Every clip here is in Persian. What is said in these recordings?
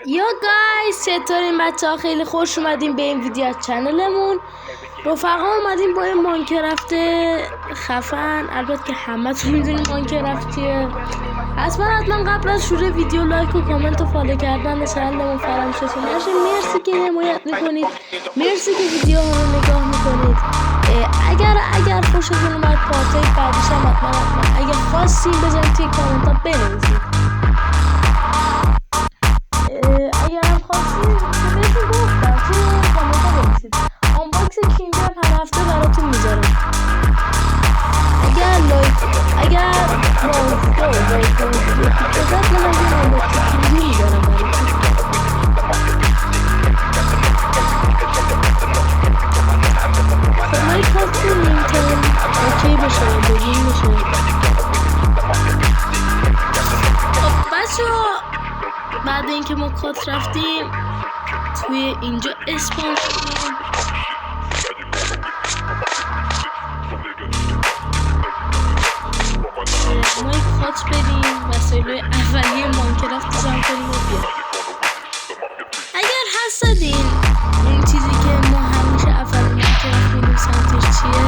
یا گایز چطورین بچه ها؟ خیلی خوش اومدین به این ویدیو از چنلمون. رفقا اومدیم با این ماینکرافت خفن. البته که همه تو میدونین ماینکرافت چیه. حتما قبل از شروع ویدیو لایک و کامنت و فالو کردن چنلمون فراموش نشه. مرسی که حمایت میکنید، مرسی که ویدیو ها رو نگاه میکنید. اگر خوشتون اومد پارتای بعدیش هم حتما اگر خواستین بذارید توی کامنت ها بنویسید. اگرم خواستید بهتون گفتم توی کامنت ها بنویسید. آنباکس کینگدم هر هفته براتون میذارم. اگر اوکی بشه بگیم میشه. بچه‌ها بعد اینکه ما کات رفتیم توی اینجا اسپان شدیم. ما یک کات بریم وسایل اولیه ماینکرافت جمع کنیم و بیاریم. اگر حسدین این چیزی که ما همیشه اول ماینکرافت می‌بینیم سمتش چیه؟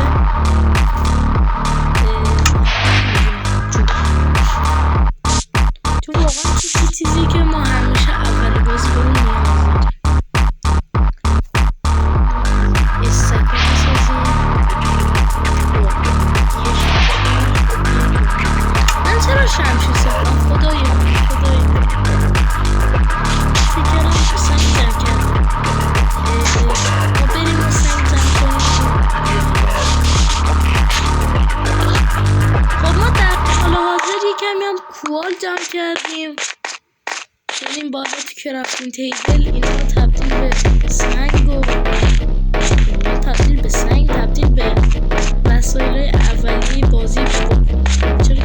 تو واقعا چیزی که ما همیشه اول بازی بریم نیاز استکر بسازیم. من چرا شمشیر ساختم؟ خدایی فکرم سنگ جمع کردم. ما بریم و سنگ جمع کنیم. خب ما در حال حاضر کمی هم کوال جمع کردیم. بریم بالا تو کرافتینگ تیبل اینا رو تبدیل به سنگ و تبدیل به وسایل اولیه بازی بکنیم. چرا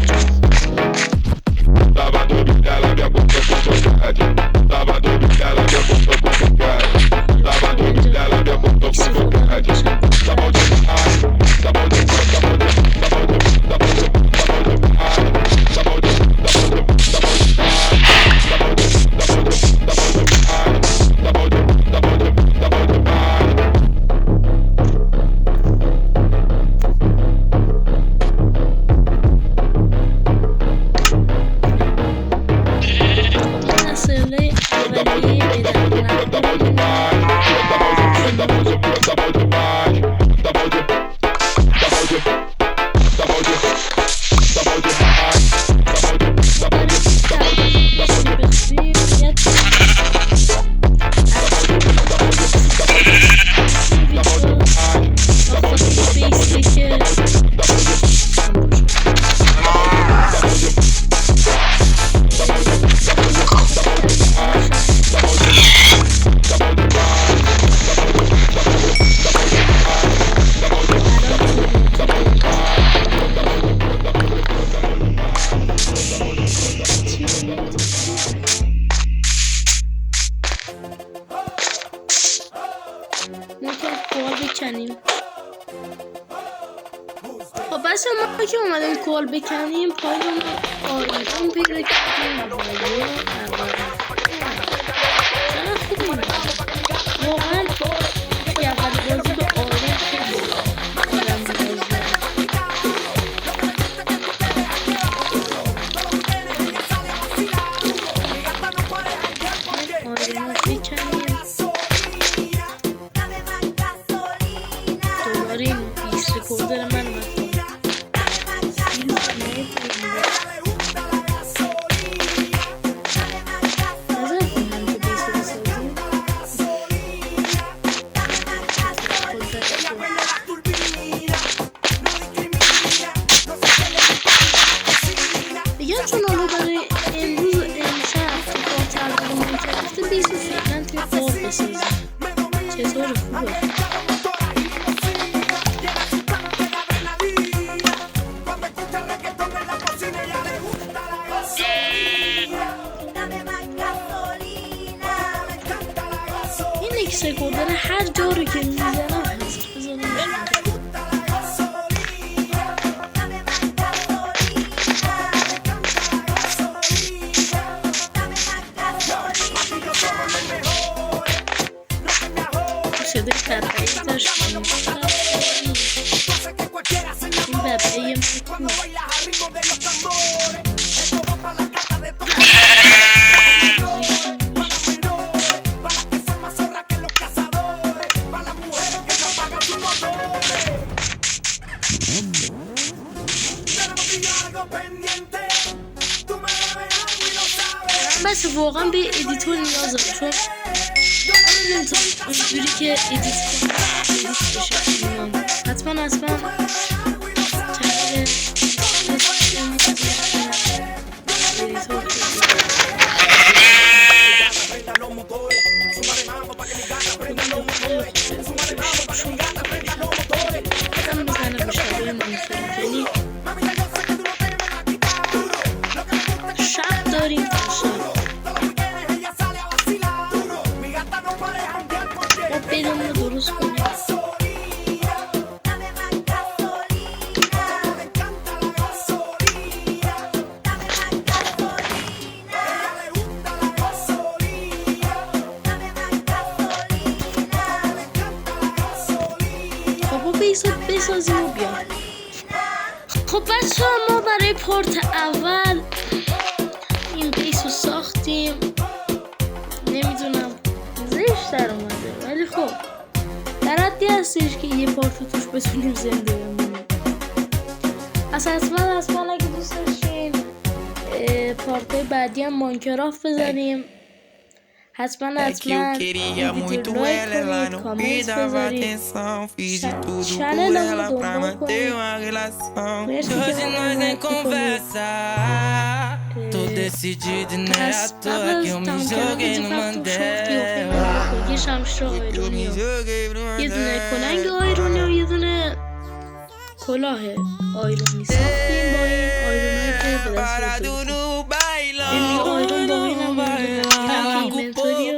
خب بس ما که اومدیم کال بکنیم پایمون آرام پیدا کردیم. چرا خوبی واقعا که اول بازی به آرام خیلی سکوندر هر جا رو که میزنم هست بزنم واقعا به ادیتور نیاز داره، چون نمیتونم اونجوری که ادیت بشه فیلمم. حتما شب داریم بدون رو درست کنیم. بسازیم و بیام. خب بچه ها، ما برای پارت اول این بیس رو ساختیم. نمیدونم زشت در اومده، ولی خب در حدی هستش که یه پارت رو توش بتونیم زنده بمونیم. حتما اگه دوست داشتین پارت بعدی هم ماینکرافت بزنیم، حتما ویدیو لایک کنید، کامنت بذارید، چنل رو دنبال کنید. مرسی که همه پس قبل از تمام کردن ویدیو فقط یه شمشیر آیرونی و یه دونه کلنگ آیرونی و یه دونه کلاه آیرونی ساختیم با این آیرونی که به دست این آیرون با این هم اینوینتوری و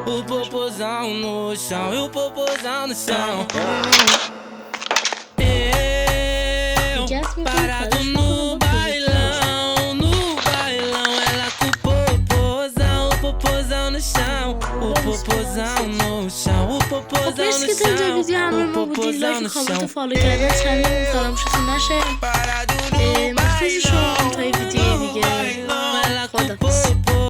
o popozão no chão, e o popozão no chão. Eu parado no bailão, ela com o popozão no chão, o popozão no chão, o popozão no chão, o popozão no chão. فالو کردن چنل فراموشتون نشه. مرسی شما تا این ویدیو